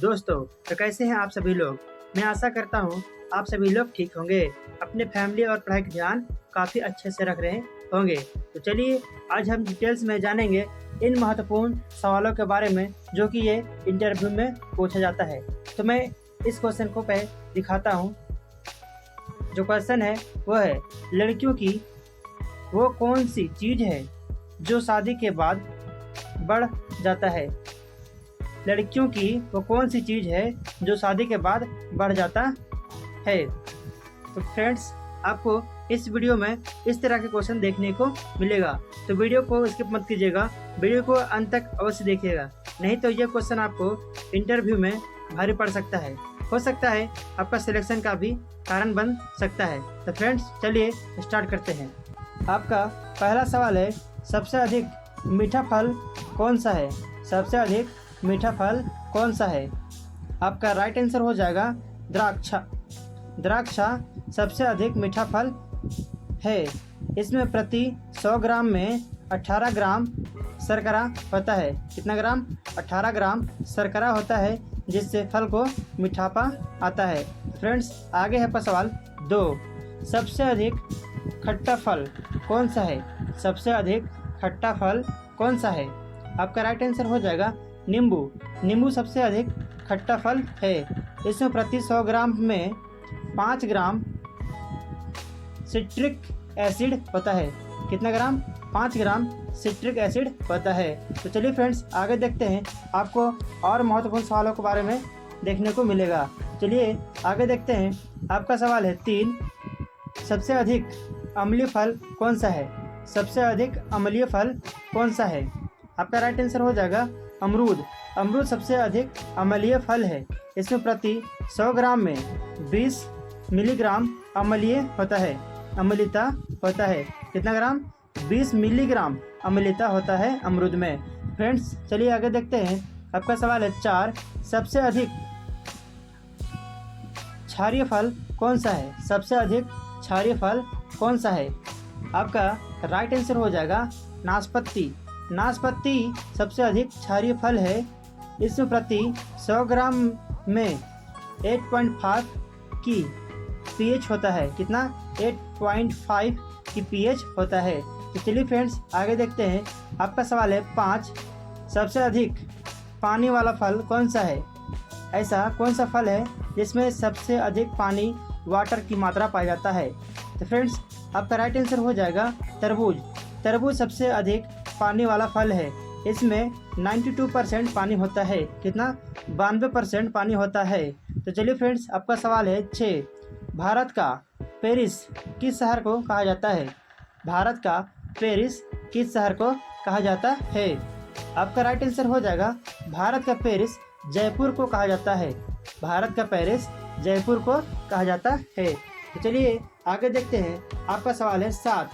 दोस्तों, तो कैसे हैं आप सभी लोग। मैं आशा करता हूं आप सभी लोग ठीक होंगे, अपने फैमिली और पढ़ाई का ध्यान काफ़ी अच्छे से रख रहे होंगे। तो चलिए आज हम डिटेल्स में जानेंगे इन महत्वपूर्ण सवालों के बारे में जो कि ये इंटरव्यू में पूछा जाता है। तो मैं इस क्वेश्चन को पहले दिखाता हूँ। जो क्वेश्चन है वो है, लड़कियों की वो कौन सी चीज़ है जो शादी के बाद बढ़ जाता है। लड़कियों की वो कौन सी चीज़ है जो शादी के बाद बढ़ जाता है। तो फ्रेंड्स, आपको इस वीडियो में इस तरह के क्वेश्चन देखने को मिलेगा, तो वीडियो को स्किप मत कीजिएगा, वीडियो को अंत तक अवश्य देखिएगा, नहीं तो ये क्वेश्चन आपको इंटरव्यू में भारी पड़ सकता है। हो सकता है आपका सिलेक्शन का भी कारण बन सकता है। तो फ्रेंड्स, चलिए स्टार्ट करते हैं। आपका पहला सवाल है, सबसे अधिक मीठा फल कौन सा है। सबसे अधिक मीठा फल कौन सा है। आपका राइट आंसर हो जाएगा द्राक्षा। द्राक्षा सबसे अधिक मीठा फल है। इसमें प्रति 100 ग्राम में 18 ग्राम शर्करा होता है। कितना ग्राम? 18 ग्राम शर्करा होता है, जिससे फल को मीठापा आता है। फ्रेंड्स, आगे है पर सवाल 2, सबसे अधिक खट्टा फल कौन सा है। सबसे अधिक खट्टा फल कौन सा है। आपका राइट आंसर हो जाएगा नींबू। नींबू सबसे अधिक खट्टा फल है। इसमें प्रति 100 ग्राम में 5 ग्राम सिट्रिक एसिड होता है। कितना ग्राम? 5 ग्राम सिट्रिक एसिड होता है। तो चलिए फ्रेंड्स, आगे देखते हैं, आपको और महत्वपूर्ण सवालों के बारे में देखने को मिलेगा। चलिए आगे देखते हैं। आपका सवाल है 3, सबसे अधिक अम्लीय फल कौन सा है। सबसे अधिक अम्लीय फल कौन सा है। आपका राइट आंसर हो जाएगा अमरूद। अमरूद सबसे अधिक अम्लीय फल है। इसमें प्रति 100 ग्राम में 20 मिलीग्राम अम्लीय होता है, अम्लता होता है। कितना ग्राम? 20 मिलीग्राम अम्लता होता है अमरूद में। फ्रेंड्स, चलिए आगे देखते हैं। आपका सवाल है 4, सबसे अधिक क्षारीय फल कौन सा है। सबसे अधिक क्षारीय फल कौन सा है। आपका राइट आंसर हो जाएगा नाशपाती। नाशपाती सबसे अधिक क्षारीय फल है। इसमें प्रति 100 ग्राम में 8.5 की पीएच होता है। कितना? 8.5 की पीएच होता है। तो चलिए फ्रेंड्स, आगे देखते हैं। आपका सवाल है 5, सबसे अधिक पानी वाला फल कौन सा है। ऐसा कौन सा फल है जिसमें सबसे अधिक पानी वाटर की मात्रा पाया जाता है। तो फ्रेंड्स, आपका राइट आंसर हो जाएगा तरबूज। तरबूज सबसे अधिक पानी वाला फल है। इसमें 92% पानी होता है। कितना? 92% पानी होता है। तो चलिए फ्रेंड्स, आपका सवाल है 6, भारत का पेरिस किस शहर को कहा जाता है। भारत का पेरिस किस शहर को कहा जाता है। आपका राइट आंसर हो जाएगा भारत का पेरिस जयपुर को कहा जाता है। भारत का पेरिस जयपुर को कहा जाता है। तो चलिए आगे देखते हैं। आपका सवाल है 7,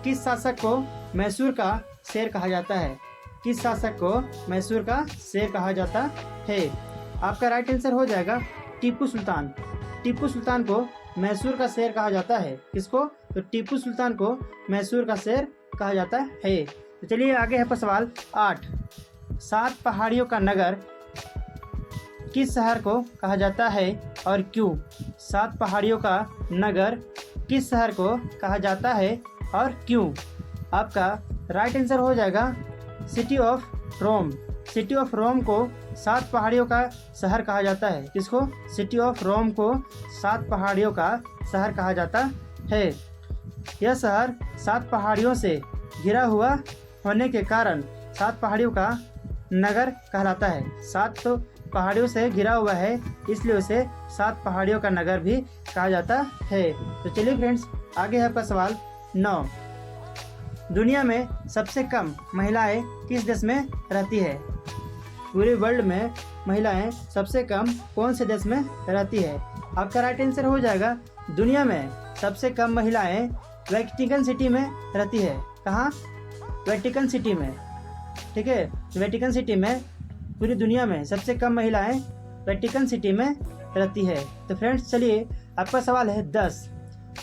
किस शासक को मैसूर का शेर कहा जाता है। किस शासक को मैसूर का शेर कहा जाता है। आपका राइट आंसर हो जाएगा टीपू सुल्तान। टीपू सुल्तान को मैसूर का शेर कहा जाता है। किसको? तो टीपू सुल्तान को मैसूर का शेर कहा जाता है। तो चलिए आगे है पर सवाल 8, 7 पहाड़ियों का नगर किस शहर को कहा जाता है और क्यों। 7 पहाड़ियों का नगर किस शहर को कहा जाता है और क्यों। आपका राइट आंसर हो जाएगा city of Rome. City of Rome को 7 पहाड़ियों का शहर कहा जाता है। किसको? सिटी ऑफ रोम को 7 पहाड़ियों का शहर कहा जाता है। यह शहर 7 पहाड़ियों से घिरा हुआ होने के कारण 7 पहाड़ियों का नगर कहलाता है। 7 तो पहाड़ियों से घिरा हुआ है, इसलिए उसे 7 पहाड़ियों का नगर भी कहा जाता है। तो चलिए फ्रेंड्स, आगे है आपका सवाल 9, दुनिया में सबसे कम महिलाएं किस देश में रहती है। पूरे वर्ल्ड में महिलाएं सबसे कम कौन से देश में रहती है। आपका राइट आंसर हो जाएगा दुनिया में सबसे कम महिलाएं वेटिकन सिटी में रहती है। कहाँ? वेटिकन सिटी में। ठीक है, वेटिकन सिटी में पूरी दुनिया में सबसे कम महिलाएं वेटिकन सिटी में रहती है। तो फ्रेंड्स, चलिए आपका सवाल है 10,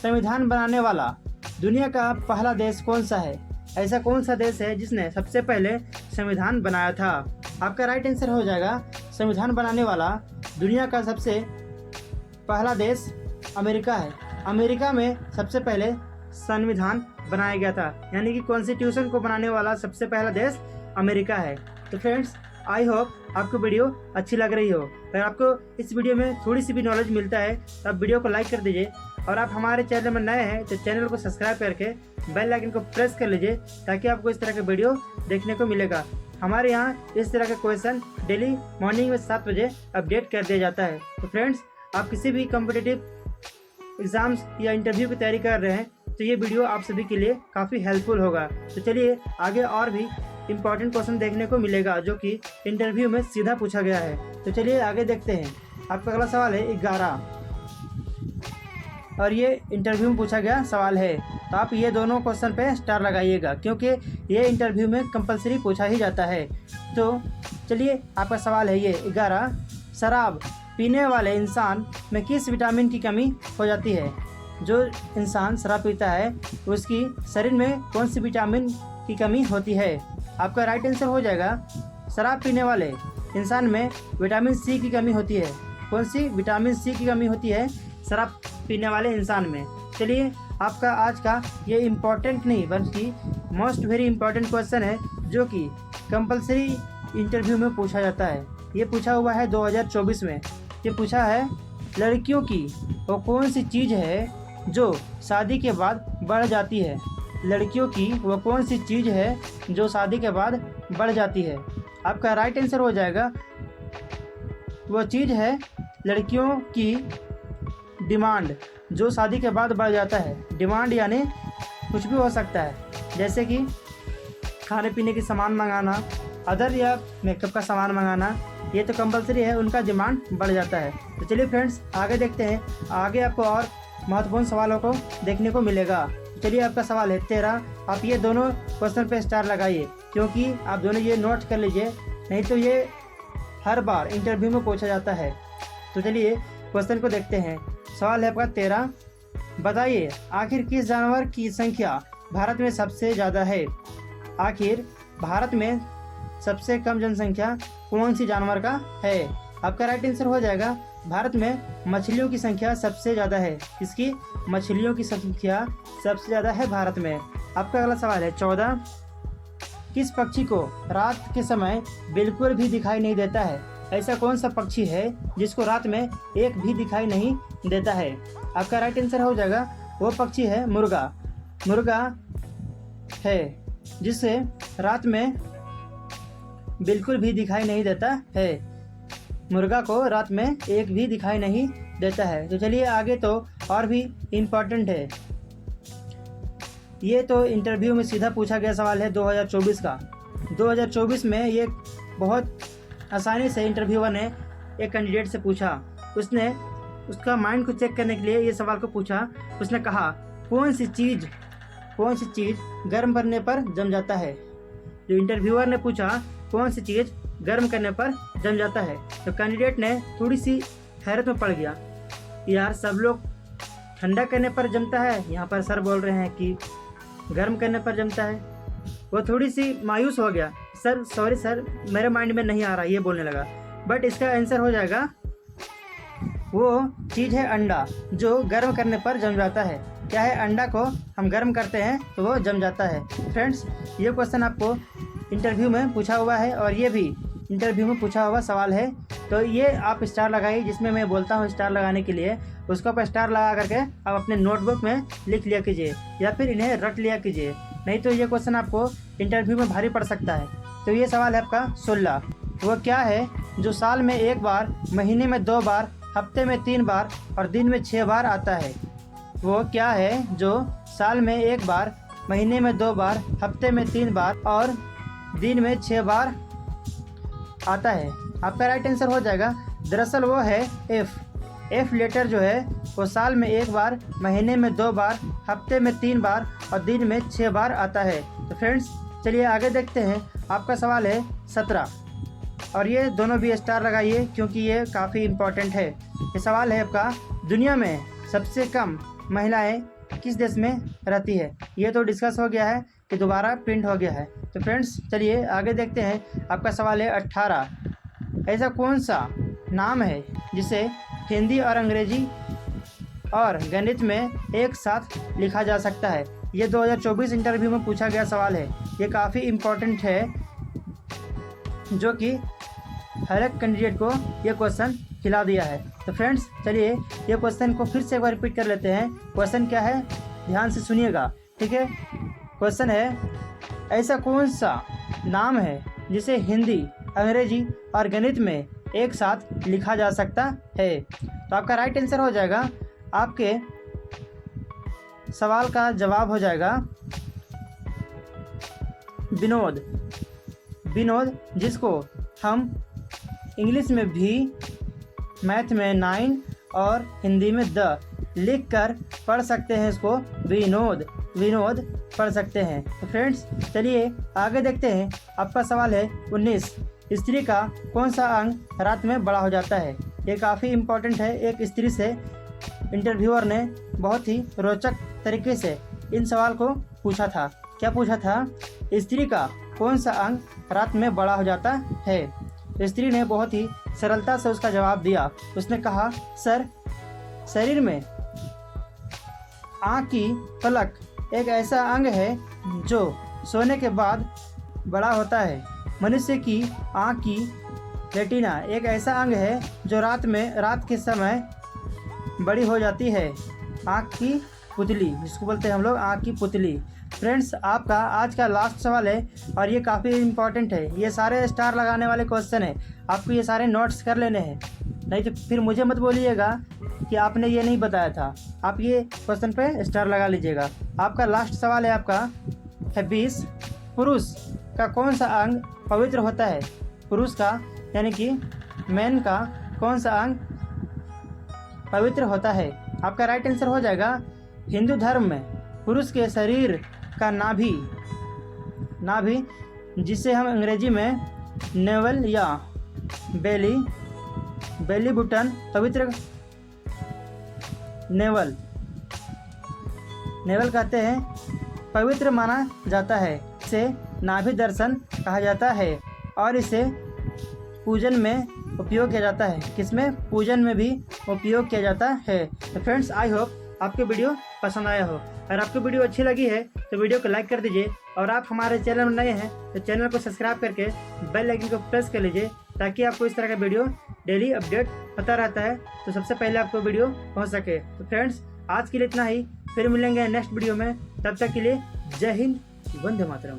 संविधान बनाने वाला दुनिया का पहला देश कौन सा है। ऐसा कौन सा देश है जिसने सबसे पहले संविधान बनाया था। आपका राइट आंसर हो जाएगा संविधान बनाने वाला दुनिया का सबसे पहला देश अमेरिका है। अमेरिका में सबसे पहले संविधान बनाया गया था, यानी कि कॉन्स्टिट्यूशन को बनाने वाला सबसे पहला देश अमेरिका है। तो फ्रेंड्स, आई होप आपको वीडियो अच्छी लग रही हो। अगर आपको इस वीडियो में थोड़ी सी भी नॉलेज मिलता है तो आप वीडियो को लाइक कर दीजिए, और आप हमारे चैनल में नए हैं तो चैनल को सब्सक्राइब करके बेल आइकन को प्रेस कर लीजिए, ताकि आपको इस तरह के वीडियो देखने को मिलेगा। हमारे यहाँ इस तरह के क्वेश्चन डेली मॉर्निंग में 7 बजे अपडेट कर दिया जाता है। तो फ्रेंड्स, आप किसी भी कॉम्पिटिटिव एग्ज़ाम्स या इंटरव्यू की तैयारी कर रहे हैं तो ये वीडियो आप सभी के लिए काफ़ी हेल्पफुल होगा। तो चलिए आगे और भी इम्पॉर्टेंट क्वेश्चन देखने को मिलेगा जो कि इंटरव्यू में सीधा पूछा गया है। तो चलिए आगे देखते हैं। आपका अगला सवाल है 11, और ये इंटरव्यू में पूछा गया सवाल है। तो आप ये दोनों क्वेश्चन पे स्टार लगाइएगा, क्योंकि ये इंटरव्यू में कंपलसरी पूछा ही जाता है। तो चलिए आपका सवाल है ये 11, शराब पीने वाले इंसान में किस विटामिन की कमी हो जाती है? जो इंसान शराब पीता है उसकी शरीर में कौन सी विटामिन की कमी होती है? आपका राइट आंसर हो जाएगा शराब पीने वाले इंसान में विटामिन सी की कमी होती है। कौन सी विटामिन सी की कमी होती है शराब पीने वाले इंसान में? चलिए, आपका आज का ये इम्पॉर्टेंट नहीं बल्कि मोस्ट वेरी इम्पॉर्टेंट क्वेश्चन है, जो कि कंपलसरी इंटरव्यू में पूछा जाता है। ये पूछा हुआ है 2024 में। ये पूछा है लड़कियों की वो कौन सी चीज़ है जो शादी के बाद बढ़ जाती है? लड़कियों की वो कौन सी चीज़ है जो शादी के बाद बढ़ जाती है? आपका राइट आंसर हो जाएगा वो चीज़ है लड़कियों की डिमांड, जो शादी के बाद बढ़ जाता है। डिमांड यानी कुछ भी हो सकता है, जैसे कि खाने पीने के सामान मंगाना, अदर या मेकअप का सामान मंगाना, ये तो कंपलसरी है, उनका डिमांड बढ़ जाता है। तो चलिए फ्रेंड्स, आगे देखते हैं। आगे आपको और महत्वपूर्ण सवालों को देखने को मिलेगा। चलिए, आपका सवाल है 13। आप ये दोनों क्वेश्चन पे स्टार लगाइए, क्योंकि आप दोनों ये नोट कर लीजिए, नहीं तो ये हर बार इंटरव्यू में पूछा जाता है। तो चलिए क्वेश्चन को देखते हैं। सवाल है आपका 13, बताइए आखिर किस जानवर की संख्या भारत में सबसे ज़्यादा है? आखिर भारत में सबसे कम जनसंख्या कौन सी जानवर का है? आपका राइट आंसर हो जाएगा भारत में मछलियों की संख्या सबसे ज़्यादा है। इसकी मछलियों की संख्या सबसे ज़्यादा है भारत में। आपका अगला सवाल है 14, किस पक्षी को रात के समय बिल्कुल भी दिखाई नहीं देता है? ऐसा कौन सा पक्षी है जिसको रात में एक भी दिखाई नहीं देता है? आपका राइट आंसर हो जाएगा वो पक्षी है मुर्गा। मुर्गा है जिसे रात में बिल्कुल भी दिखाई नहीं देता है। मुर्गा को रात में एक भी दिखाई नहीं देता है। तो चलिए आगे तो और भी इम्पोर्टेंट है। ये तो इंटरव्यू में सीधा पूछा गया सवाल है 2024 का। 2024 में ये बहुत आसानी से इंटरव्यूअर ने एक कैंडिडेट से पूछा। उसने उसका माइंड को चेक करने के लिए ये सवाल को पूछा। उसने कहा कौन सी चीज़ गर्म करने पर जम जाता है? जो इंटरव्यूअर ने पूछा कौन सी चीज़ गर्म करने पर जम जाता है, तो कैंडिडेट ने थोड़ी सी हैरत में पड़ गया। यार, सब लोग ठंडा करने पर जमता है, यहाँ पर सर बोल रहे हैं कि गर्म करने पर जमता है। वो थोड़ी सी मायूस हो गया। सर सॉरी सर, मेरे माइंड में नहीं आ रहा, ये बोलने लगा। बट इसका आंसर हो जाएगा वो चीज़ है अंडा, जो गर्म करने पर जम जाता है। क्या है? अंडा को हम गर्म करते हैं तो वो जम जाता है। फ्रेंड्स, ये क्वेश्चन आपको इंटरव्यू में पूछा हुआ है, और ये भी इंटरव्यू में पूछा हुआ सवाल है। तो ये आप स्टार लगाइए, जिसमें मैं बोलता हूँ स्टार लगाने के लिए, उसको आप स्टार लगा करके आप अपने नोटबुक में लिख लिया कीजिए, या फिर इन्हें रट लिया कीजिए, नहीं तो ये क्वेश्चन आपको इंटरव्यू में भारी पड़ सकता है। तो ये सवाल है आपका 16, वो क्या है जो साल में 1 बार, महीने में 2 बार, हफ्ते में 3 बार और दिन में 6 बार आता है? वो क्या है जो साल में 1 बार, महीने में 2 बार, हफ्ते में 3 बार और दिन में 6 बार आता है? आपका राइट आंसर हो जाएगा, दरअसल वो है एफ लेटर जो है वो साल में 1 बार, महीने में 2 बार, हफ्ते में 3 बार और दिन में 6 बार आता है। तो फ्रेंड्स, चलिए आगे देखते हैं। आपका सवाल है 17, और ये दोनों भी स्टार लगाइए, क्योंकि ये काफ़ी इम्पोर्टेंट है। ये सवाल है आपका, दुनिया में सबसे कम महिलाएं किस देश में रहती है? ये तो डिस्कस हो गया है, कि दोबारा प्रिंट हो गया है। तो फ्रेंड्स चलिए आगे देखते हैं। आपका सवाल है 18, ऐसा कौन सा नाम है जिसे हिंदी और अंग्रेजी और गणित में एक साथ लिखा जा सकता है? ये 2024 इंटरव्यू में पूछा गया सवाल है। ये काफ़ी इम्पोर्टेंट है, जो कि हर एक कैंडिडेट को ये क्वेश्चन खिला दिया है। तो फ्रेंड्स चलिए ये क्वेश्चन को फिर से एक बार रिपीट कर लेते हैं। क्वेश्चन क्या है, ध्यान से सुनिएगा, ठीक है। क्वेश्चन है, ऐसा कौन सा नाम है जिसे हिंदी, अंग्रेजी और गणित में एक साथ लिखा जा सकता है? तो आपका राइट आंसर हो जाएगा, आपके सवाल का जवाब हो जाएगा विनोद। विनोद, जिसको हम इंग्लिश में भी, मैथ में 9 और हिंदी में द लिख कर पढ़ सकते हैं। इसको विनोद, विनोद पढ़ सकते हैं। तो फ्रेंड्स चलिए आगे देखते हैं। आपका सवाल है 19, स्त्री का कौन सा अंग रात में बड़ा हो जाता है? ये काफ़ी इम्पोर्टेंट है। एक स्त्री से इंटरव्यूअर ने बहुत ही रोचक तरीके से इन सवाल को पूछा था। क्या पूछा था? स्त्री का कौन सा अंग रात में बड़ा हो जाता है? स्त्री ने बहुत ही सरलता से उसका जवाब दिया। उसने कहा, सर, शरीर में आँख की पलक एक ऐसा अंग है जो सोने के बाद बड़ा होता है। मनुष्य की आँख की रेटिना एक ऐसा अंग है जो रात के समय बड़ी हो जाती है। आँख की पुतली, जिसको बोलते हैं हम लोग आँख की पुतली। फ्रेंड्स आपका आज का लास्ट सवाल है और ये काफ़ी इम्पॉर्टेंट है। ये सारे स्टार लगाने वाले क्वेश्चन है, आपको ये सारे नोट्स कर लेने हैं, नहीं तो फिर मुझे मत बोलिएगा कि आपने ये नहीं बताया था। आप ये क्वेश्चन पे स्टार लगा लीजिएगा। आपका लास्ट सवाल है आपका 20, पुरुष का कौन सा अंग पवित्र होता है? पुरुष का यानी कि मैन का कौन सा अंग पवित्र होता है? आपका राइट आंसर हो जाएगा, हिंदू धर्म में पुरुष के शरीर का नाभि, जिसे हम अंग्रेजी में नेवल या बेली बटन, पवित्र नेवल कहते हैं, पवित्र माना जाता है। इसे नाभि दर्शन कहा जाता है और इसे पूजन में उपयोग किया जाता है। किसमें? पूजन में भी उपयोग किया जाता है। तो फ्रेंड्स आई होप आपको वीडियो पसंद आया हो। अगर आपको वीडियो अच्छी लगी है तो वीडियो को लाइक कर दीजिए, और आप हमारे चैनल में नए हैं तो चैनल को सब्सक्राइब करके बेल आइकन को प्रेस कर लीजिए, ताकि आपको इस तरह का वीडियो डेली अपडेट होता रहता है, तो सबसे पहले आपको वीडियो पहुंच सके। तो फ्रेंड्स आज के लिए इतना ही, फिर मिलेंगे नेक्स्ट वीडियो में। तब तक के लिए जय हिंद, वंदे मातरम।